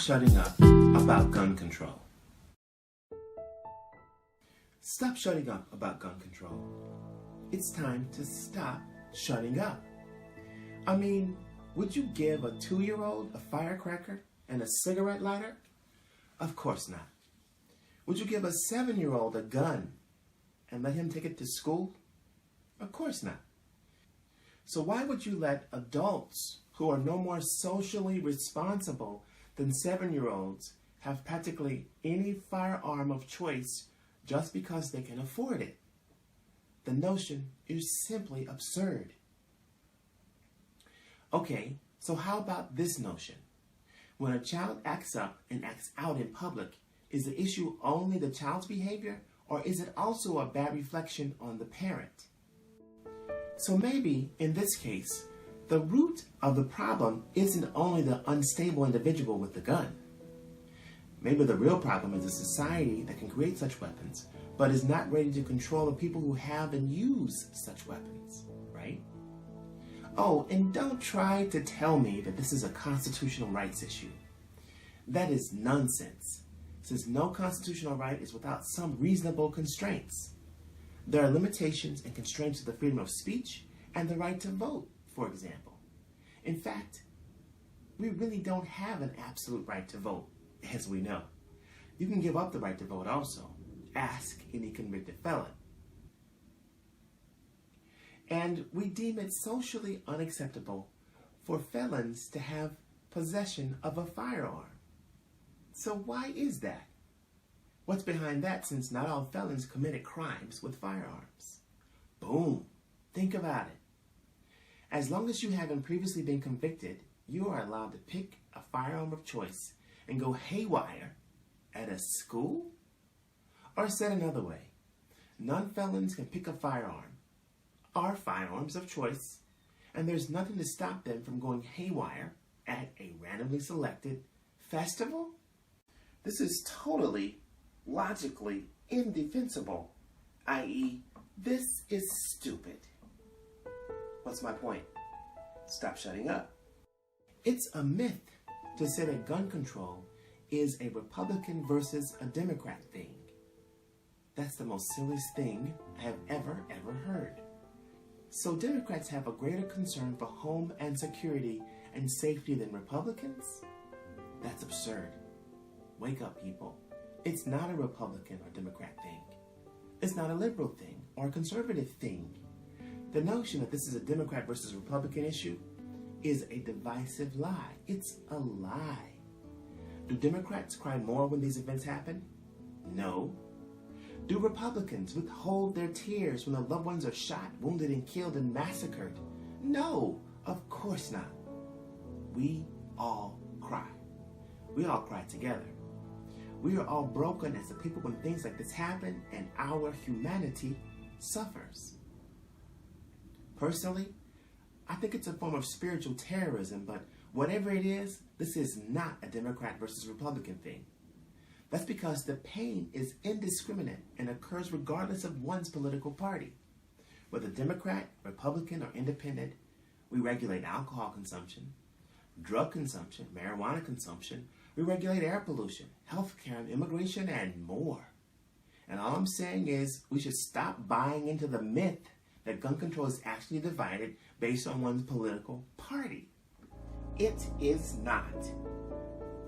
shutting up about gun control. Stop shutting up about gun control. It's time to stop shutting up. I mean, would you give a 2-year-old a firecracker and a cigarette lighter? Of course not. Would you give a 7-year-old a gun and let him take it to school? Of course not. So why would you let adults who are no more socially responsible than 7-year-olds have practically any firearm of choice just because they can afford it? The notion is simply absurd. Okay, so how about this notion? When a child acts up and acts out in public, is the issue only the child's behavior, or is it also a bad reflection on the parent? So maybe, in this case, the root of the problem isn't only the unstable individual with the gun. Maybe the real problem is a society that can create such weapons, but is not ready to control the people who have and use such weapons, right? Oh, and don't try to tell me that this is a constitutional rights issue. That is nonsense, since no constitutional right is without some reasonable constraints. There are limitations and constraints to the freedom of speech and the right to vote, for example. In fact, we really don't have an absolute right to vote, as we know. You can give up the right to vote also. Ask any convicted felon. And we deem it socially unacceptable for felons to have possession of a firearm. So why is that? What's behind that, since not all felons committed crimes with firearms? Boom. Think about it. As long as you haven't previously been convicted, you are allowed to pick a firearm of choice and go haywire at a school? Or said another way, non-felons can pick a firearm, our firearms of choice, and there's nothing to stop them from going haywire at a randomly selected festival? This is totally, logically indefensible, i.e., this is stupid. What's my point? Stop shutting up. It's a myth to say that gun control is a Republican versus a Democrat thing. That's the most silliest thing I have ever heard. So Democrats have a greater concern for home and security and safety than Republicans? That's absurd. Wake up, people. It's not a Republican or Democrat thing. It's not a liberal thing or a conservative thing. The notion that this is a Democrat versus Republican issue is a divisive lie. It's a lie. Do Democrats cry more when these events happen? No. Do Republicans withhold their tears when their loved ones are shot, wounded, and killed and massacred? No, of course not. We all cry. We all cry together. We are all broken as a people when things like this happen, and our humanity suffers. Personally, I think it's a form of spiritual terrorism, but whatever it is, this is not a Democrat versus Republican thing. That's because the pain is indiscriminate and occurs regardless of one's political party. Whether Democrat, Republican, or Independent, we regulate alcohol consumption, drug consumption, marijuana consumption, we regulate air pollution, healthcare, immigration, and more. And all I'm saying is we should stop buying into the myth that gun control is actually divided based on one's political party. It is not.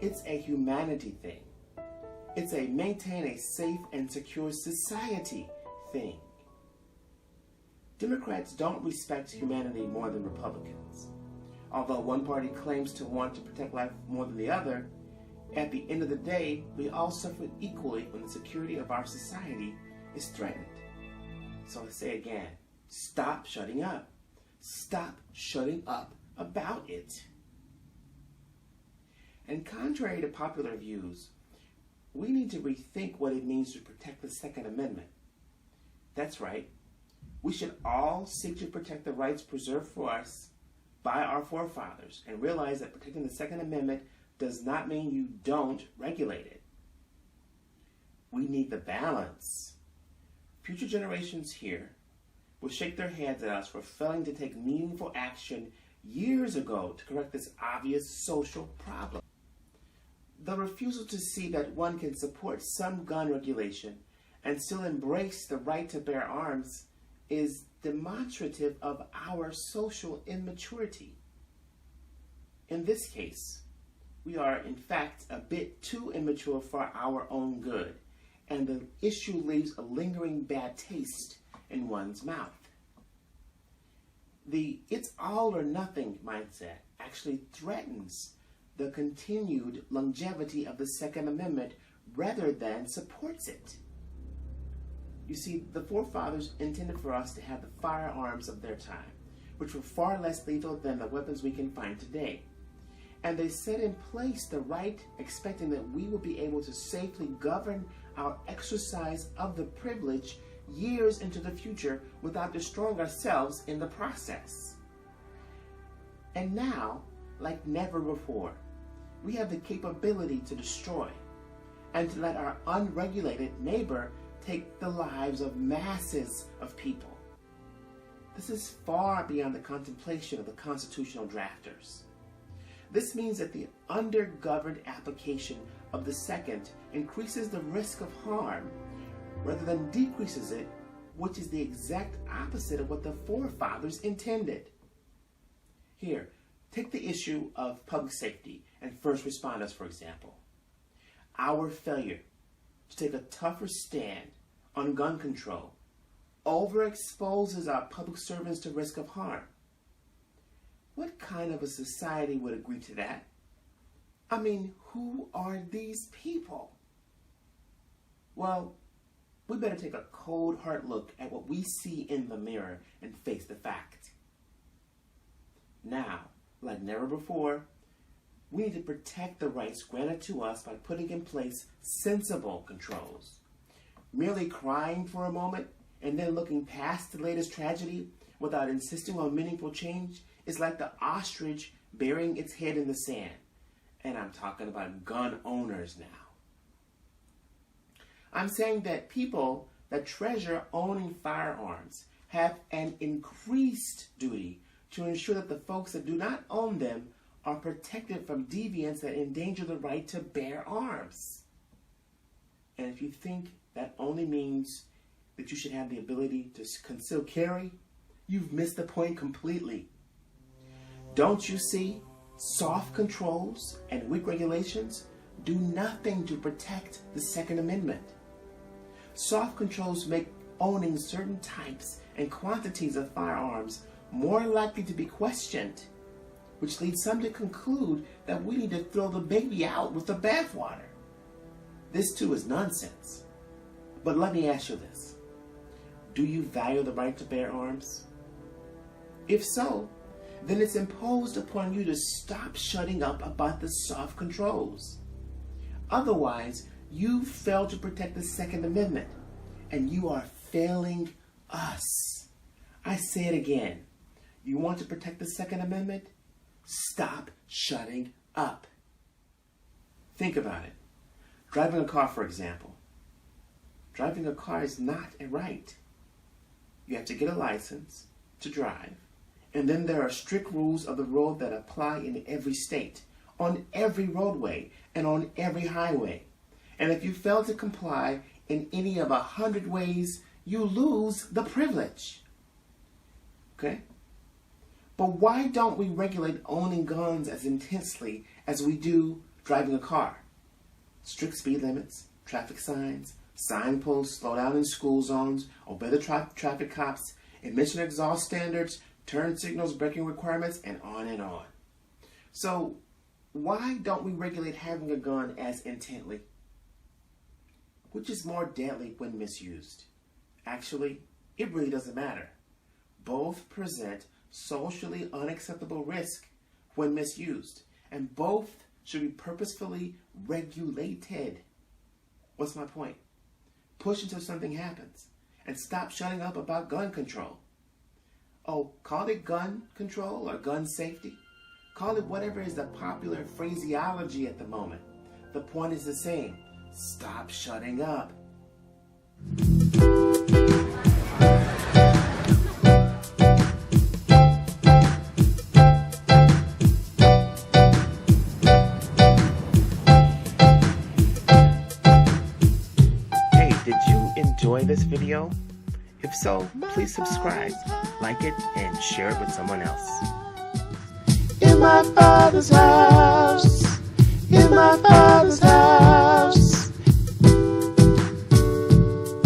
It's a humanity thing. It's a maintain a safe and secure society thing. Democrats don't respect humanity more than Republicans. Although one party claims to want to protect life more than the other, at the end of the day, we all suffer equally when the security of our society is threatened. So I say again, stop shutting up. Stop shutting up about it. And contrary to popular views, we need to rethink what it means to protect the Second Amendment. That's right. We should all seek to protect the rights preserved for us by our forefathers and realize that protecting the Second Amendment does not mean you don't regulate it. We need the balance. Future generations here will shake their heads at us for failing to take meaningful action years ago to correct this obvious social problem. The refusal to see that one can support some gun regulation and still embrace the right to bear arms is demonstrative of our social immaturity. In this case, we are in fact a bit too immature for our own good, and the issue leaves a lingering bad taste in one's mouth. The "it's all or nothing" mindset actually threatens the continued longevity of the Second Amendment rather than supports it. You see, the forefathers intended for us to have the firearms of their time, which were far less lethal than the weapons we can find today. And they set in place the right, expecting that we will be able to safely govern our exercise of the privilege years into the future without destroying ourselves in the process. And now, like never before, we have the capability to destroy and to let our unregulated neighbor take the lives of masses of people. This is far beyond the contemplation of the constitutional drafters. This means that the undergoverned application of the second increases the risk of harm rather than decreases it, which is the exact opposite of what the forefathers intended. Here, take the issue of public safety and first responders, for example. Our failure to take a tougher stand on gun control overexposes our public servants to risk of harm. What kind of a society would agree to that? I mean, who are these people? Well, we better take a cold, hard look at what we see in the mirror and face the fact. Now, like never before, we need to protect the rights granted to us by putting in place sensible controls. Merely crying for a moment and then looking past the latest tragedy without insisting on meaningful change is like the ostrich burying its head in the sand. And I'm talking about gun owners now. I'm saying that people that treasure owning firearms have an increased duty to ensure that the folks that do not own them are protected from deviants that endanger the right to bear arms. And if you think that only means that you should have the ability to conceal carry, you've missed the point completely. Don't you see? Soft controls and weak regulations do nothing to protect the Second Amendment. Soft controls make owning certain types and quantities of firearms more likely to be questioned, which leads some to conclude that we need to throw the baby out with the bathwater. This too is nonsense. But let me ask you this. Do you value the right to bear arms? If so, then it's imposed upon you to stop shutting up about the soft controls. Otherwise, you fail to protect the Second Amendment, and you are failing us. I say it again. You want to protect the Second Amendment? Stop shutting up. Think about it. Driving a car, for example. Driving a car is not a right. You have to get a license to drive. And then there are strict rules of the road that apply in every state, on every roadway, and on every highway. And if you fail to comply in any of 100 ways, you lose the privilege. Okay? But why don't we regulate owning guns as intensely as we do driving a car? Strict speed limits, traffic signs, signposts, slow down in school zones, obey the traffic cops, emission exhaust standards, turn signals, braking requirements, and on and on. So why don't we regulate having a gun as intently? Which is more deadly when misused? Actually, it really doesn't matter. Both present socially unacceptable risk when misused, and both should be purposefully regulated. What's my point? Push until something happens, and stop shutting up about gun control. Oh, call it gun control or gun safety. Call it whatever is the popular phraseology at the moment. The point is the same. Stop shutting up. enjoy this video? If so, please subscribe, like it, and share it with someone else. In my Father's house, in my Father's house.